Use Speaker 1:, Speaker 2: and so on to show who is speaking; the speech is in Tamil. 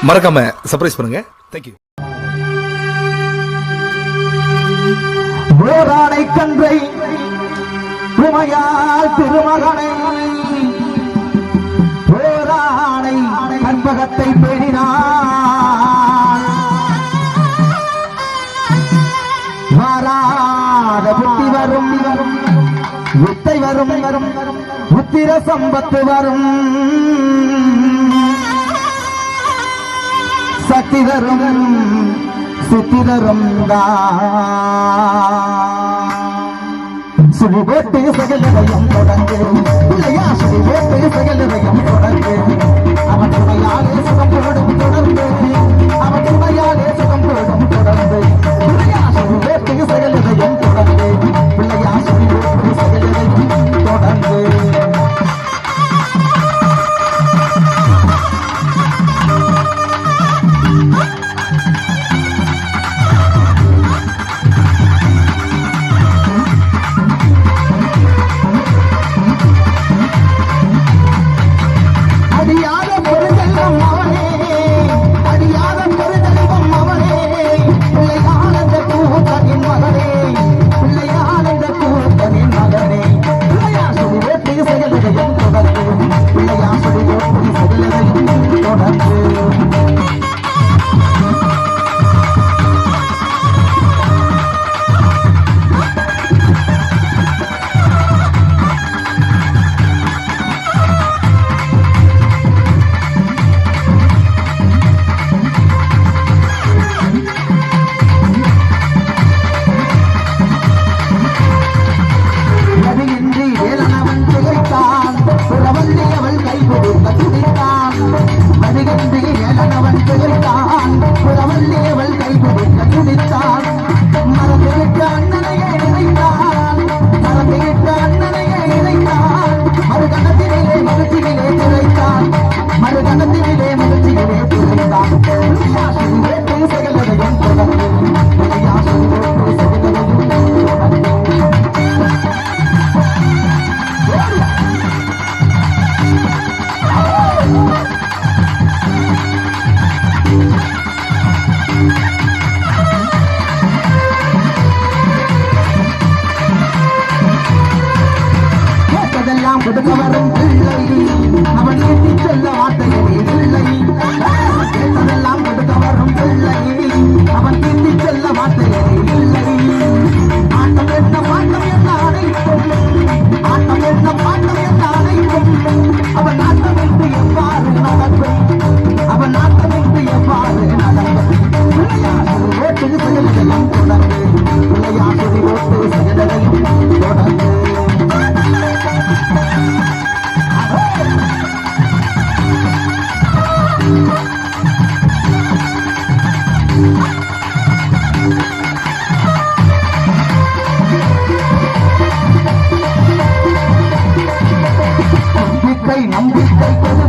Speaker 1: மறக்காம சர்ப்ரைஸ் பண்ணுங்க. தேங்க்யூ.
Speaker 2: வேறாடை கன்றை உமையால் திருமகனை வேறாடை கற்பகத்தை பேணினார் மாறாத புத்தி வரும் வித்தை வரும் புத்திர சம்பத்து வரும் சக்தி தரும் சுத்தி தரும் சுழி போட்டு சகலரையும் தொடர்ந்து இல்லையா சுழி போட்டு சகலரையும் தொடர்ந்து அவன் துணையாலே சுகம் போடும் தொடர்ந்து அவன் துணையாலே சுகம் போடும் தொடர்ந்து இல்லையா சுழி போட்டு சகலரையும் தொடர்ந்து இல்லையா சுழி போட்டு சகலரையும் தொடர்ந்து நம்பிக்கை